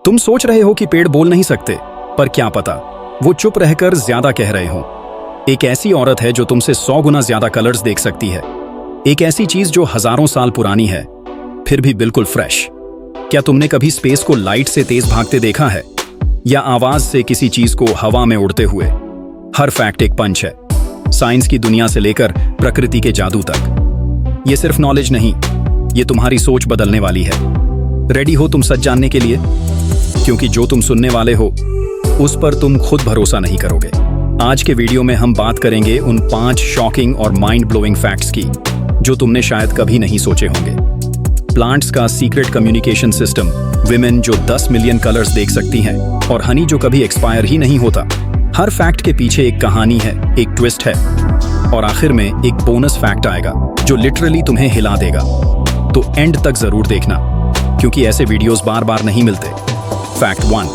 तुम सोच रहे हो कि पेड़ बोल नहीं सकते, पर क्या पता वो चुप रहकर ज्यादा कह रहे हो। एक ऐसी औरत है जो तुमसे 100 गुना ज्यादा कलर्स देख सकती है। एक ऐसी चीज जो हजारों साल पुरानी है, फिर भी बिल्कुल फ्रेश। क्या तुमने कभी स्पेस को लाइट से तेज भागते देखा है, या आवाज से किसी चीज को हवा में उड़ते हुए? हर फैक्ट एक पंच है, साइंस की दुनिया से लेकर प्रकृति के जादू तक। ये सिर्फ नॉलेज नहीं, ये तुम्हारी सोच बदलने वाली है। रेडी हो तुम सच जानने के लिए? क्योंकि जो तुम सुनने वाले हो उस पर तुम खुद भरोसा नहीं करोगे। आज के वीडियो में हम बात करेंगे उन 5 शॉकिंग और माइंड ब्लोइंग फैक्ट्स की जो तुमने शायद कभी नहीं सोचे होंगे। प्लांट्स का सीक्रेट कम्युनिकेशन सिस्टम, विमेन जो 10 मिलियन कलर्स देख सकती हैं, और हनी जो कभी एक्सपायर ही नहीं होता। हर फैक्ट के पीछे एक कहानी है, एक ट्विस्ट है, और आखिर में एक बोनस फैक्ट आएगा जो लिटरली तुम्हें हिला देगा। तो एंड तक जरूर देखना, क्योंकि ऐसे वीडियोस बार बार नहीं मिलते। फैक्ट 1,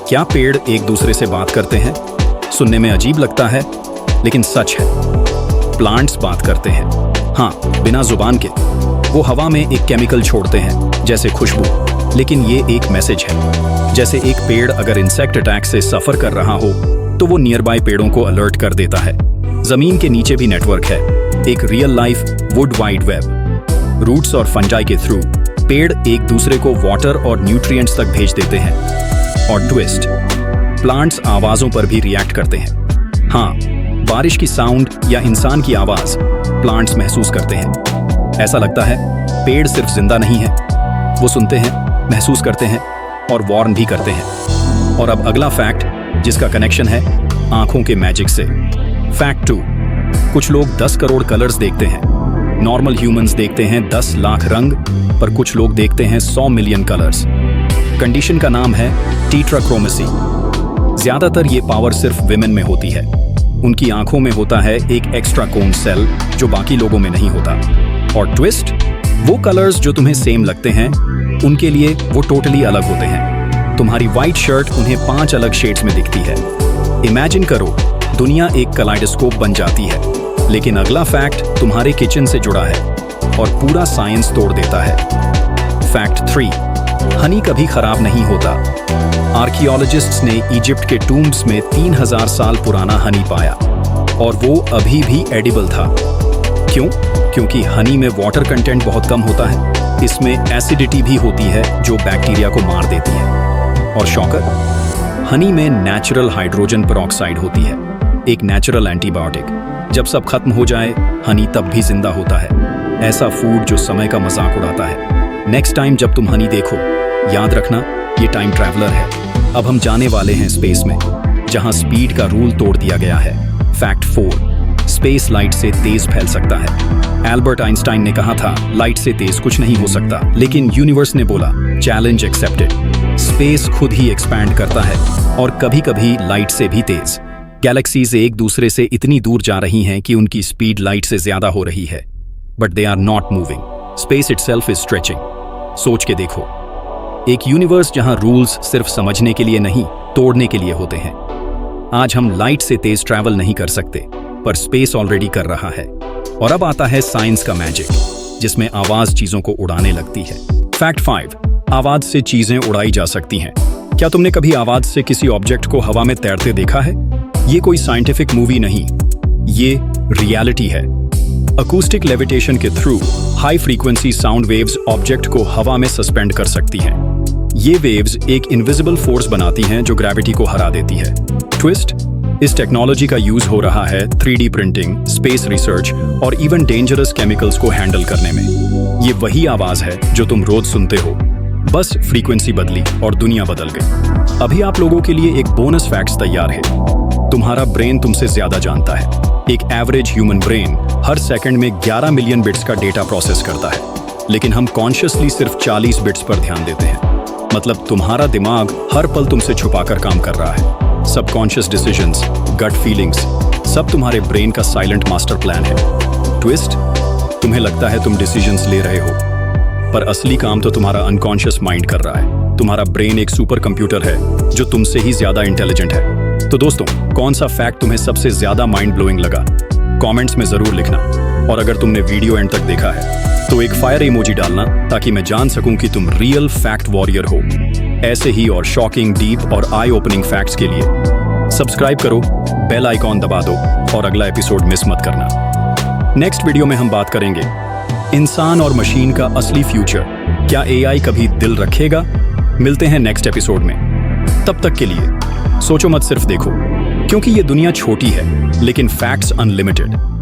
क्या पेड़ एक दूसरे से बात करते हैं? सुनने में अजीब लगता है, लेकिन सच है। प्लांट्स बात करते हैं, हाँ, बिना जुबान के। वो हवा में एक केमिकल छोड़ते हैं, जैसे खुशबू, लेकिन ये एक मैसेज है। जैसे एक पेड़ अगर इंसेक्ट अटैक से सफर कर रहा हो तो वो नियर बाय पेड़ों को अलर्ट कर देता है। जमीन के नीचे भी नेटवर्क है, एक real life wood wide web. Roots और फंजाई के थ्रू पेड़ एक दूसरे को वाटर और न्यूट्रिएंट्स तक भेज देते हैं। और ट्विस्ट, प्लांट्स आवाजों पर भी रिएक्ट करते हैं। हाँ, बारिश की साउंड या इंसान की आवाज प्लांट्स महसूस करते हैं। ऐसा लगता है पेड़ सिर्फ जिंदा नहीं है, वो सुनते हैं, महसूस करते हैं और वार्न भी करते हैं। और अब अगला फैक्ट जिसका कनेक्शन है आंखों के मैजिक से। फैक्ट 2, कुछ लोग 10 करोड़ कलर्स देखते हैं। नॉर्मल ह्यूमंस देखते हैं 10 लाख रंग, पर कुछ लोग देखते हैं 100 मिलियन कलर्स। कंडीशन का नाम है टीट्राक्रोमेसी। ज्यादातर ये पावर सिर्फ विमेन में होती है। उनकी आंखों में होता है एक एक्स्ट्रा कोन सेल जो बाकी लोगों में नहीं होता। और ट्विस्ट, वो कलर्स जो तुम्हें सेम लगते हैं उनके लिए वो टोटली अलग होते हैं। तुम्हारी व्हाइट शर्ट उन्हें 5 अलग शेड्स में दिखती है। इमेजिन करो, दुनिया एक कलाइडोस्कोप बन जाती है। लेकिन अगला फैक्ट तुम्हारे किचन से जुड़ा है और पूरा साइंस तोड़ देता है। फैक्ट 3, हनी कभी खराब नहीं होता। आर्कियोलॉजिस्ट्स ने इजिप्ट के टूम्ब्स में 3000 साल पुराना हनी पाया, और वो अभी भी एडिबल था। क्यों? क्योंकि हनी में वाटर कंटेंट बहुत कम होता है। इसमें एसिडिटी भी होती है जो बैक्टीरिया को मार देती है। और शॉकर, हनी में नेचुरल हाइड्रोजन पेरोक्साइड होती है, एक नेचुरल एंटीबायोटिक। जब सब खत्म हो जाए, हनी तब भी जिंदा होता है। ऐसा फूड जो समय का मजाक उड़ाता है। नेक्स्ट टाइम जब तुम हनी देखो, याद रखना ये टाइम ट्रैवलर है। अब हम जाने वाले हैं स्पेस में, जहां स्पीड का रूल तोड़ दिया गया है। फैक्ट 4, स्पेस लाइट से तेज फैल सकता है। एल्बर्ट आइंस्टाइन ने कहा था लाइट से तेज कुछ नहीं हो सकता, लेकिन यूनिवर्स ने बोला चैलेंज एक्सेप्टेड। स्पेस खुद ही एक्सपैंड करता है, और कभी कभी लाइट से भी तेज। गैलेक्सीज एक दूसरे से इतनी दूर जा रही हैं कि उनकी स्पीड लाइट से ज्यादा हो रही है, but they are not moving. Space itself is stretching. सोच के देखो, एक यूनिवर्स जहां रूल्स सिर्फ समझने के लिए नहीं, तोड़ने के लिए होते हैं। आज हम लाइट से तेज ट्रैवल नहीं कर सकते, पर स्पेस ऑलरेडी कर रहा है। और अब आता है साइंस का मैजिक, जिसमें आवाज चीजों को उड़ाने लगती है। फैक्ट 5, आवाज से चीजें उड़ाई जा सकती हैं। क्या तुमने कभी आवाज से किसी ऑब्जेक्ट को हवा में तैरते देखा है? ये कोई साइंटिफिक मूवी नहीं, ये रियलिटी है। अकूस्टिक लेविटेशन के through high frequency sound waves object को हवा में सस्पेंड कर सकती हैं। ये वेव्स एक इनविजिबल फोर्स बनाती हैं जो ग्रेविटी को हरा देती है। ट्विस्ट, इस टेक्नोलॉजी का यूज हो रहा है 3D प्रिंटिंग, स्पेस रिसर्च और इवन डेंजरस केमिकल्स को हैंडल करने में। ये वही आवाज है जो तुम रोज सुनते हो, बस फ्रीक्वेंसी बदली और दुनिया बदल गई। अभी आप लोगों के लिए एक बोनस फैक्ट्स तैयार है। तुम्हारा ब्रेन तुमसे ज्यादा जानता है। एक एवरेज ह्यूमन ब्रेन हर सेकंड में 11 मिलियन बिट्स का डेटा प्रोसेस करता है, लेकिन हम कॉन्शियसली सिर्फ 40 बिट्स पर ध्यान देते हैं। मतलब तुम्हारा दिमाग हर पल तुमसे छुपाकर काम कर रहा है। सबकॉन्शियस डिसीजंस, गट फीलिंग्स, सब तुम्हारे ब्रेन का साइलेंट मास्टर प्लान है। ट्विस्ट, तुम्हें लगता है तुम डिसीजंस ले रहे हो, पर असली काम तो तुम्हारा अनकॉन्शियस माइंड कर रहा है। तुम्हारा ब्रेन एक सुपर कंप्यूटर है जो तुमसे ही ज्यादा इंटेलिजेंट है। तो दोस्तों, कौन सा फैक्ट तुम्हें सबसे ज्यादा माइंड ब्लोइंग लगा? कमेंट्स में जरूर लिखना। और अगर तुमने वीडियो एंड तक देखा है तो एक फायर इमोजी डालना, ताकि मैं जान सकूं कि तुम रियल फैक्ट वॉरियर हो। ऐसे ही और शॉकिंग, डीप और आई ओपनिंग फैक्ट्स के लिए सब्सक्राइब करो, बेल आइकॉन दबा दो और अगला एपिसोड मिस मत करना। नेक्स्ट वीडियो में हम बात करेंगे इंसान और मशीन का असली फ्यूचर। क्या एआई कभी दिल रखेगा? मिलते हैं नेक्स्ट एपिसोड में। तब तक के लिए सोचो मत, सिर्फ देखो, क्योंकि ये दुनिया छोटी है लेकिन फैक्ट्स अनलिमिटेड।